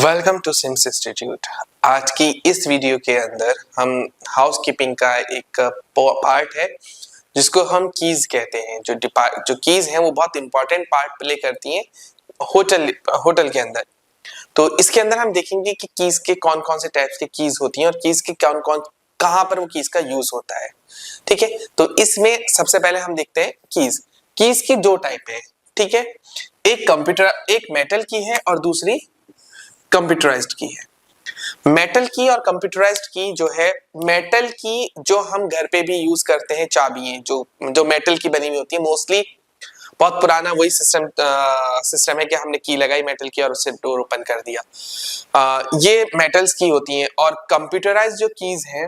Welcome to CIMS institute. आज की इस वीडियो के अंदर हम हाउसकीपिंग का एक पार्ट है जिसको हम कीज कहते हैं। जो कीज हैं वो बहुत इंपॉर्टेंट पार्ट प्ले करती हैं होटल के अंदर। तो इसके अंदर हम देखेंगे कि कीज के कौन कौन से टाइप्स के कीज होती हैं और कीज के कौन कौन कहां पर वो कीज का यूज होता है। ठीक है, तो इसमें सबसे पहले हम देखते हैं कीज की दो टाइप है। ठीक है, एक मेटल की है और दूसरी कंप्यूटराइज्ड की है। मेटल की और कंप्यूटराइज्ड की जो है, मेटल की जो हम घर पे भी यूज करते हैं, चाबियां जो मेटल की बनी हुई होती है, मोस्टली बहुत पुराना वही सिस्टम है कि हमने की लगाई मेटल की और उससे डोर ओपन कर दिया। ये मेटल्स की होती हैं। और कंप्यूटराइज्ड जो कीज हैं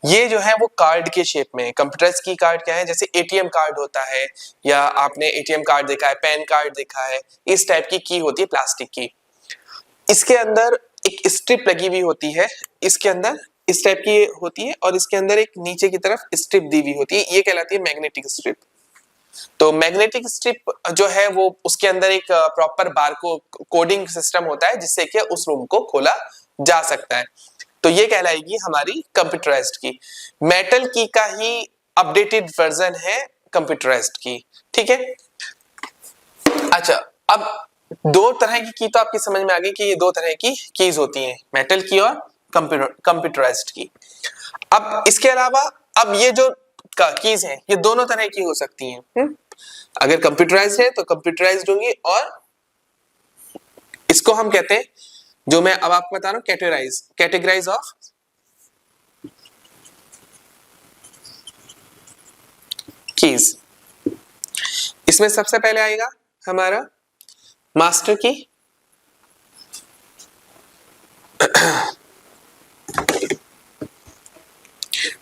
ये जो है वो कार्ड के शेप में। कंप्यूटराइज्ड की कार्ड क्या है, जैसे एटीएम कार्ड होता है या आपने एटीएम कार्ड देखा है, पैन कार्ड देखा है, इस टाइप की होती है प्लास्टिक की। इसके अंदर एक स्ट्रिप लगी हुई होती है, इसके अंदर इस टाइप की होती है और इसके अंदर एक नीचे की तरफ स्ट्रिप दी हुई होती है, ये कहलाती है मैग्नेटिक स्ट्रिप। तो मैग्नेटिक स्ट्रिप जो है वो उसके अंदर एक प्रॉपर कोडिंग सिस्टम होता है जिससे कि उस रूम को खोला जा सकता है। तो ये कहलाएगी हमारी कंप्यूटराइज्ड की। मेटल की का ही अपडेटेड वर्जन है कंप्यूटराइज्ड की। ठीक है, अच्छा, अब दो तरह की तो आपकी समझ में आ गई कि ये दो तरह की कीज होती हैं, मेटल की और कंप्यूटराइज्ड की। अब इसके अलावा अब ये जो कीज हैं ये दोनों तरह की हो सकती हैं। अगर कंप्यूटराइज्ड है तो कंप्यूटराइज्ड होंगी, और इसको हम कहते हैं, जो मैं अब आपको बता रहा हूं, कैटेगराइज ऑफ कीज। इसमें सबसे पहले आएगा हमारा मास्टर की,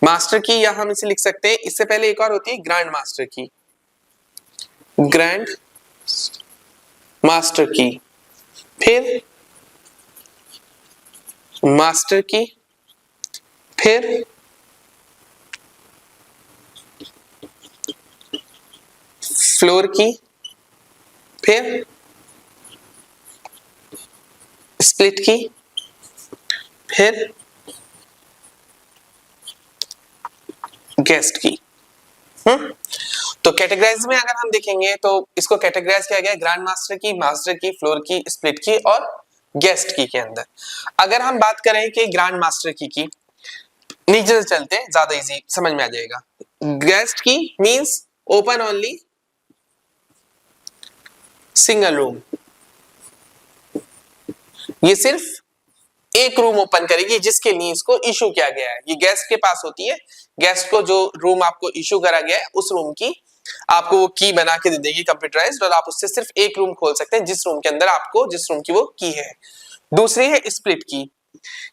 मास्टर की, या हम इसे लिख सकते हैं, इससे पहले एक और होती है ग्रैंड मास्टर की। ग्रैंड मास्टर की, फिर मास्टर की, फिर फ्लोर की, फिर स्प्लिट की, फिर गेस्ट की। तो कैटेगराइज में अगर हम देखेंगे तो इसको कैटेगराइज किया गया है ग्रैंड मास्टर की, मास्टर की, फ्लोर की, स्प्लिट की और गेस्ट की के अंदर। अगर हम बात करें कि ग्रैंड मास्टर की नीचे से चलते हैं, ज्यादा इजी समझ में आ जाएगा। गेस्ट की means open only single room, ये सिर्फ एक रूम ओपन करेगी जिसके लिए इसको इशू किया गया है। ये गेस्ट के पास होती है, गेस्ट को जो रूम आपको इशू करा गया है उस रूम की आपको वो की बना के दे देगी कंप्यूटराइज्ड, और आप उससे सिर्फ एक रूम खोल सकते हैं जिस रूम के अंदर आपको जिस रूम की वो की है। दूसरी है स्प्लिट की।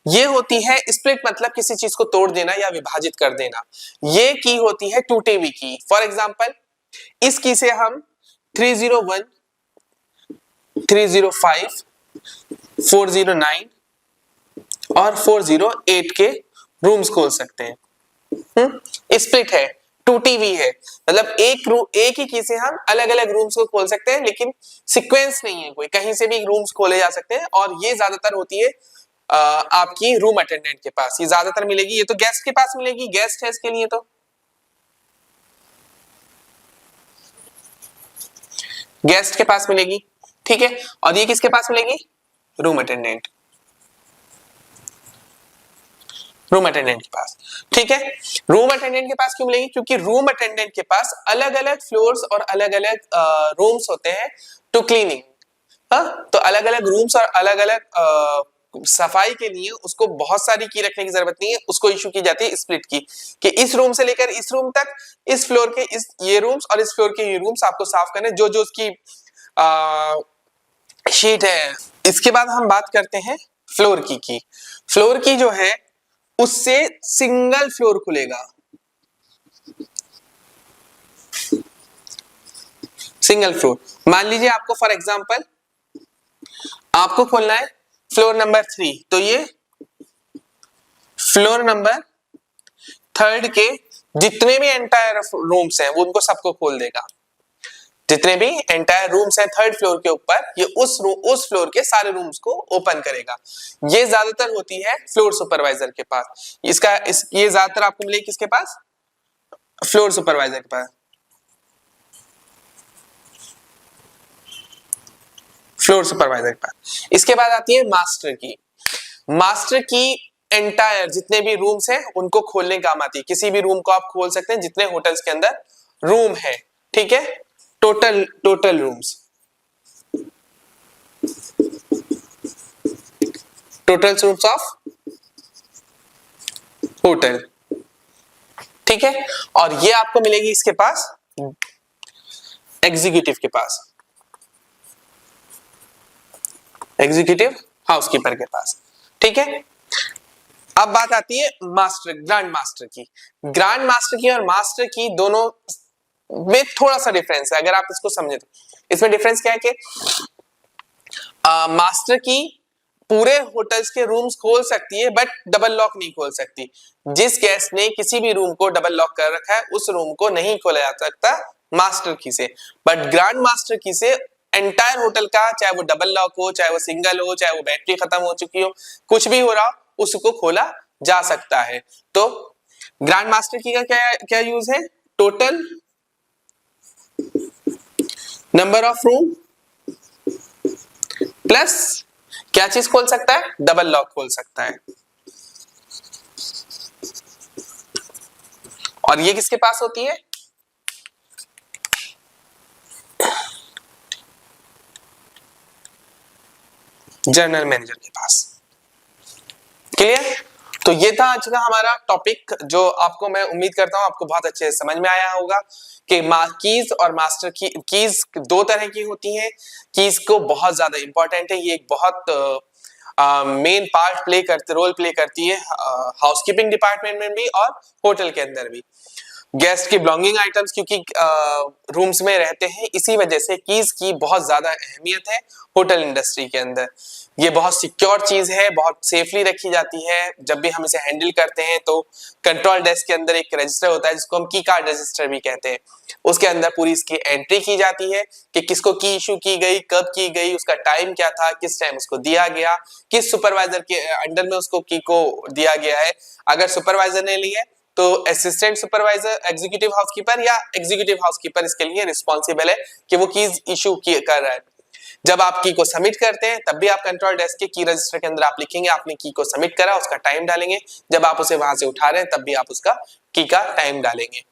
ये होती है, स्प्लिट मतलब किसी चीज को तोड़ देना या विभाजित कर देना। ये की होती है टूटी हुई की। फॉर एग्जांपल, इस की से हम 301, 305, 409 और 408 के रूम्स खोल सकते हैं। स्प्लिट है, टूटी हुई है, मतलब एक ही की से हम अलग अलग रूम्स को खोल सकते हैं, लेकिन सीक्वेंस नहीं है कोई, कहीं से भी रूम्स खोले जा सकते हैं। और ये ज्यादातर होती है आपकी रूम अटेंडेंट के पास, ये ज्यादातर मिलेगी। ये तो गेस्ट के पास मिलेगी, गेस्ट है इसके लिए, तो गेस्ट के पास मिलेगी। ठीक है, और ये किसके पास मिलेगी, रूम अटेंडेंट, रूम अटेंडेंट के पास। ठीक है, रूम अटेंडेंट के पास क्यों मिलेगी, क्योंकि रूम अटेंडेंट के पास अलग अलग फ्लोर्स और अलग अलग रूम्स होते हैं टू क्लीनिंग। तो अलग अलग रूम्स और अलग अलग सफाई के लिए उसको बहुत सारी की रखने की जरूरत नहीं है। उसको इशू की जाती है स्प्लिट की, कि इस रूम से लेकर इस रूम तक, इस फ्लोर के इस ये रूम्स और इस फ्लोर के ये रूम्स आपको साफ करने, जो जो उसकी शीट है। इसके बाद हम बात करते हैं फ्लोर की। फ्लोर की जो है उससे सिंगल फ्लोर खुलेगा, सिंगल फ्लोर। मान लीजिए आपको फॉर एग्जांपल आपको खोलना है फ्लोर नंबर 3, तो ये फ्लोर नंबर 3 के जितने भी एंटायर रूम्स हैं वो उनको सबको खोल देगा। जितने भी एंटायर रूम्स हैं थर्ड फ्लोर के ऊपर, ये उस फ्लोर के सारे रूम्स को ओपन करेगा। ये ज्यादातर होती है फ्लोर सुपरवाइजर के पास। ये ज्यादातर आपको मिलेगी किसके पास? फ्लोर सुपरवाइजर के पास। फ्लोर सुपरवाइजर के पास। इसके बाद आती है मास्टर की। मास्टर की एंटायर जितने भी रूम्स हैं उनको खोलने काम आती है। किसी भी रूम को आप खोल सकते हैं जितने होटल्स के अंदर रूम है, ठीक है, total rooms, total rooms of hotel, ठीक है। और ये आपको मिलेगी इसके पास, एग्जीक्यूटिव के पास, एग्जीक्यूटिव हाउसकीपर के पास, ठीक है। अब बात आती है मास्टर, ग्रैंड मास्टर की। ग्रैंड मास्टर की और मास्टर की दोनों में थोड़ा सा डिफरेंस है, अगर आप इसको समझे तो। इसमें डिफरेंस क्या है कि मास्टर की पूरे होटल्स के रूम्स खोल सकती है बट डबल लॉक नहीं खोल सकती। जिस गेस्ट ने किसी भी रूम को डबल लॉक कर रखा है उस रूम को नहीं खोला जा सकता मास्टर की से, बट ग्रैंड मास्टर की से एंटायर होटल का, चाहे वो डबल लॉक हो, चाहे वो सिंगल हो, चाहे वो बैटरी खत्म हो चुकी हो, कुछ भी हो रहा हो, उसको खोला जा सकता है। तो ग्रैंड मास्टर की का क्या यूज है? Total number of room plus क्या चीज खोल सकता है? डबल लॉक खोल सकता है। और ये किसके पास होती है? जनरल मैनेजर के पास। क्लियर? तो ये था आज का हमारा टॉपिक, जो आपको, मैं उम्मीद करता हूं आपको बहुत अच्छे से समझ में आया होगा कि कीज और मास्टर की, कीज दो तरह की होती हैं। कीज को बहुत ज्यादा इंपॉर्टेंट है, ये एक बहुत मेन रोल प्ले करती है हाउसकीपिंग डिपार्टमेंट में भी और होटल के अंदर भी। गेस्ट की बिलोंगिंग आइटम्स क्योंकि रूम्स में रहते हैं, इसी वजह से कीज की बहुत ज्यादा अहमियत है होटल इंडस्ट्री के अंदर। ये बहुत सिक्योर चीज है, बहुत सेफली रखी जाती है। जब भी हम इसे हैंडल करते हैं तो कंट्रोल डेस्क के अंदर एक रजिस्टर होता है जिसको हम की कार्ड रजिस्टर भी कहते हैं। उसके अंदर पूरी इसकी एंट्री की जाती है कि किसको की इशू की गई, कब की गई, उसका टाइम क्या था, किस टाइम उसको दिया गया, किस सुपरवाइजर के अंडर में उसको की को दिया गया है। अगर सुपरवाइजर ने ली है तो असिस्टेंट सुपरवाइजर, एग्जीक्यूटिव हाउसकीपर या एग्जीक्यूटिव हाउसकीपर इसके लिए रिस्पॉन्सिबल है कि वो कीज इशू कर रहा है। जब आप की को सबमिट करते हैं तब भी आप कंट्रोल डेस्क के की रजिस्टर के अंदर आप लिखेंगे आपने की को सबमिट करा, उसका टाइम डालेंगे। जब आप उसे वहां से उठा रहे हैं तब भी आप उसका की का टाइम डालेंगे,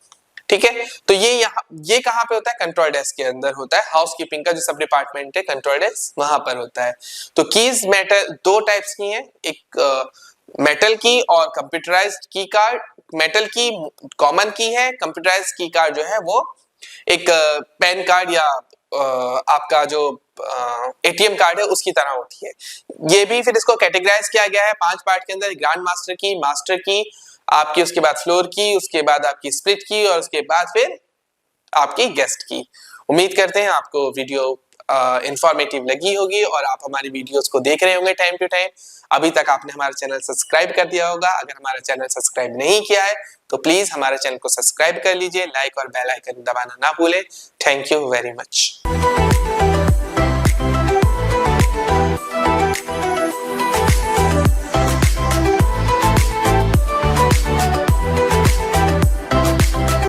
ठीक है। तो ये कहां पे होता है? कंट्रोल डेस्क के अंदर होता है। हाउसकीपिंग का जो सब डिपार्टमेंट है कंट्रोल डेस्क, वहां पर होता है। तो कीज मेटल दो टाइप्स की हैं, एक मेटल की और कंप्यूटराइज्ड की कार्ड। मेटल की कॉमन की है, कंप्यूटराइज्ड की कार्ड जो है वो एक पैन कार्ड या आपका जो एटीएम कार्ड है उसकी तरह होती है। ये भी फिर इसको कैटेगराइज किया गया है 5 पार्ट के अंदर, ग्रैंड मास्टर की, मास्टर की, आपकी उसके बाद फ्लोर की, उसके बाद आपकी स्प्लिट की और उसके बाद फिर आपकी गेस्ट की। उम्मीद करते हैं आपको वीडियो इंफॉर्मेटिव लगी होगी और आप हमारी वीडियोस को देख रहे होंगे टाइम टू टाइम। अभी तक आपने हमारा चैनल सब्सक्राइब कर दिया होगा। अगर हमारा चैनल सब्सक्राइब नहीं किया है तो प्लीज हमारे चैनल को सब्सक्राइब कर लीजिए, लाइक और बेल आइकन दबाना ना भूलें। Thank you very much.